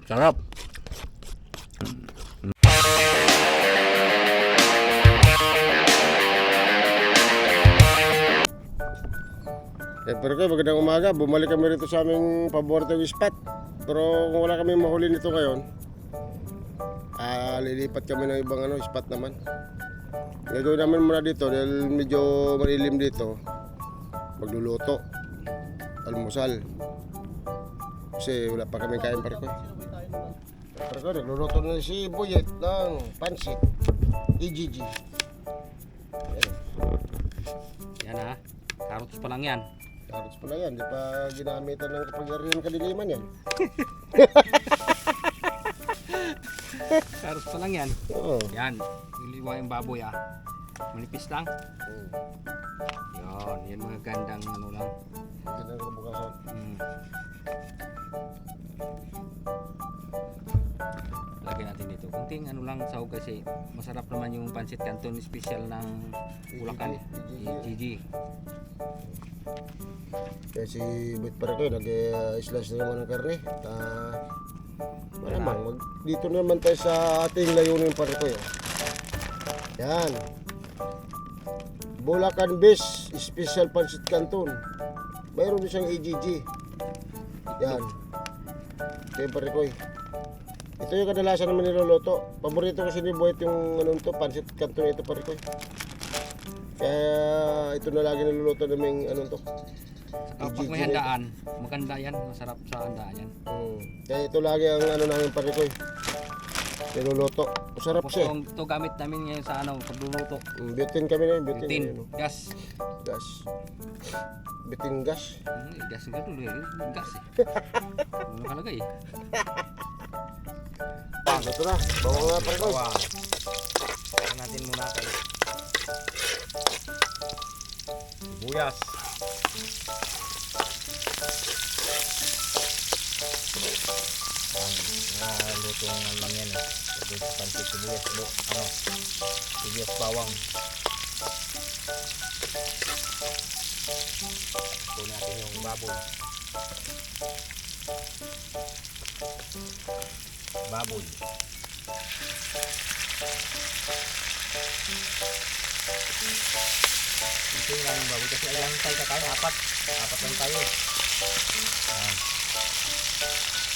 Sarap. Pero kayo, magandang umaga. Bumalik kami rito sa aming paboritong spot. Pero kung wala kami mahuli nito ngayon, lilipat kami ng ibang spot naman. Gagawin namin muna dito dahil medyo malilim dito. Magluluto. Almusal. Kasi wala pa kami kain para ko. Para ko, nagluluto na si Buyet ng pansit. EGG. Yan ha. Carrots pa lang yan. Carrots pala yan, di pa ginamitan ng kapangyarihan kadiliman yan. Carrots pa lang yan. Oo. Yan. Iliwa yung baboy ah. Manipis lang. Yan mga gandang ano lang. Ganda ng kabukasan. Lagyan natin dito. Kunting ano lang sahog kasi masarap naman yung pancit canton special ng Bulacan. EGG. Kaya si Buyet para ko, nag-slice na naman ng karne. Malamang, dito naman tayo sa ating layunin para ko. Yan. Bulacan Base Special Pancit Canton. Mayroon din siyang EGG. Yan. Kaya para ko. Ito yung kadalasan naman niluluto. Paborito kasi ni Buyet yung pancit canton ito para ko. Kaya ito na lagi niluluto namin to. Kapag may handaan, maganda yan. Masarap sa handaan yan. Kaya ito lagi ang namin pare ko. Niluluto. Masarap siya. Ito gamit namin ngayon sa pagluluto. Bitin kami na yun. Bitin. Gas. Gas. Bitin gas. Gas nga tuloy. Gas eh. Ano nakalagay eh. Ito na. Bawang nga pare ko. Ito natin muna kayo. Sibuyas. Luto lang yan eh. Pwede sa pancit sibuyas. Sibuyas bawang. Ito natin yung baboy. Baboy. Ito lang yung baboy kasi ilang tayo kakain? Apat lang tayo.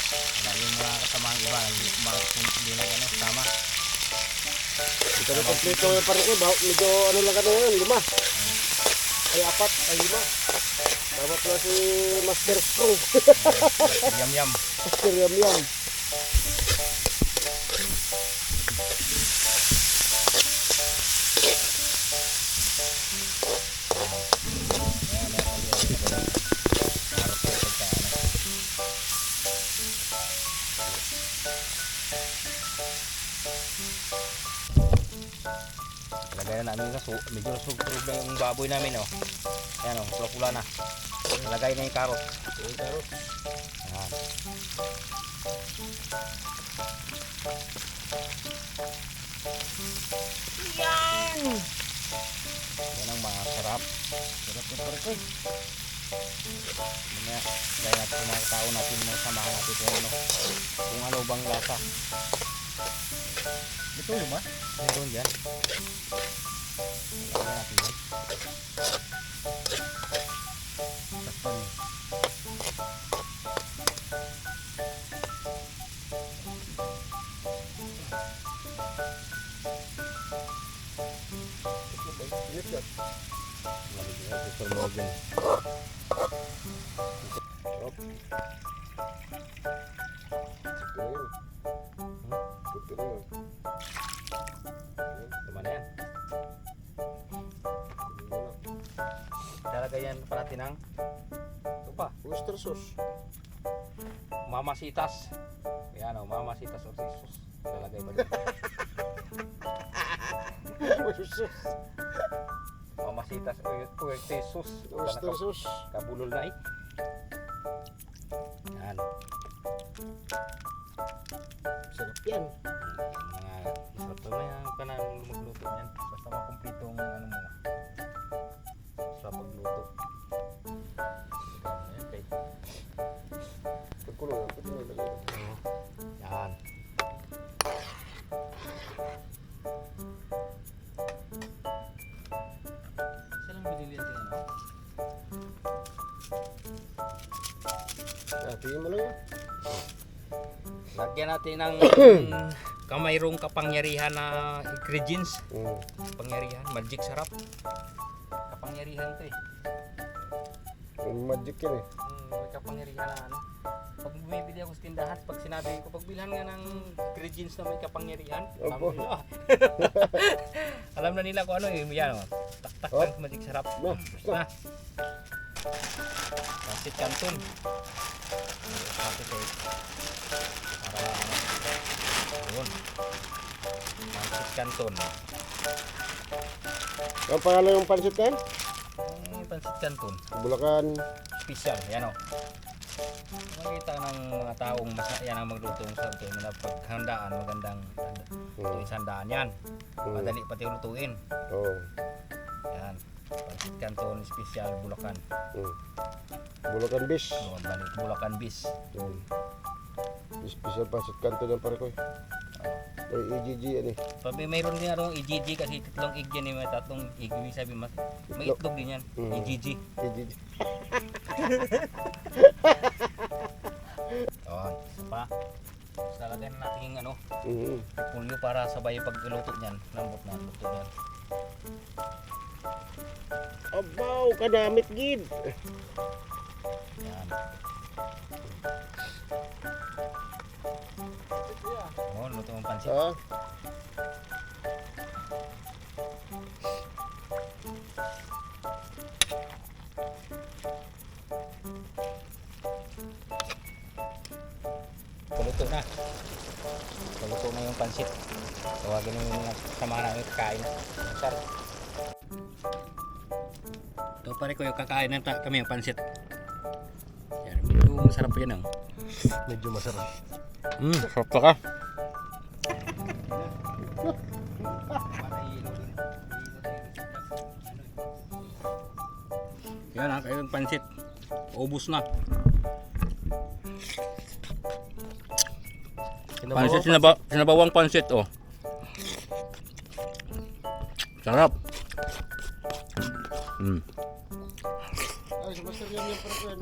Wala yung mga kasamang iba, hindi na sama. Ito na kompleto yung pare ko. Medyo lang ka na yun, 5. Ay 4, ay 5. Dapat na si Master Strong. Yum. Master Yum. Lagay na namin medyo nasugtog na yung baboy namin Ayan pula-pula na. Lagay na yung carrot. Ayan. Yan ang masarap. Sarap yung pare ko. Mamaya lagay natin mga tao natin samahan natin kung ano bang lasa. Ito yun ba? Meron dyan. Lagyan natin yan. Sakpan. Lalagyan pa natin ng ito pa, oyster sauce. Mamasitas. Ayan mamasitas or sauce. Lalagay ba dito? Mamasitas or sauce. Oyster sauce. Kabulol na Yan. Sarap yan. Mga masarap na yan magluto yan. Basta makumpleto ang mo. Sa pagluto. Okay. Pagkulo lang. Silang binili din ano. Tingin mo lang yun. Lagyan natin ng kamayroong kapangyarihan na ingredients. Kapangyarihan, magic sarap. Kapangyarihan to eh. Magic yan eh. May kapangyarihan na ano. Pag bumibili ako sa tindahan, pag sinabi ko, pagbilhan nga ng ingredients na may kapangyarihan, Opo. alam na nila kung ano eh. Yan o. Tak-tak Oh. lang magic sarap. No, basta. Na. Pancit Canton. Pancit eh. Para ano. Yun. Pancit Canton. Ang pangalan yung pansit na yan? Pancit Canton. Bulacan. Special. Yan o. Makita ng mga taong yan ang magluto ng santo na paghandaan, magandang tuwing sandaan yan. Madali pati lutuin. Oo. Yan. Pancit Canton Special Bulacan. Bulacan Bish. Doon, balik Bulacan Bis. Special pansit kanto yan pare ko eh. Ay, EGG yan eh. Sabi mayroon din arong EGG kasi tatlong egg yan eh, may tatlong egg. Ibig sabihin may itlog din yan. EGG. EGG. Oh, isa pa. Tapos lalagyan na natin yung ano, Mhm. pulyo para sabay pagluto niyan. Lambot na luto niyan. Abaw, kadamit gid. Yan. Oh, luto ang pansit. Ah, Paluto na. Paluto na yung pansit. Tawagin mo yung mga kasama namin kakain. Masarap. Ito pare ko yung kakain na kami yung pansit. Yan, medyo masarap po yan. medyo masarap. Sarap ka. Yan ha, kayo yung pansit. Ubus na. Pansit, sinabawang pansit, oh. Sarap. Ay, sa master yan yung pare ko yan.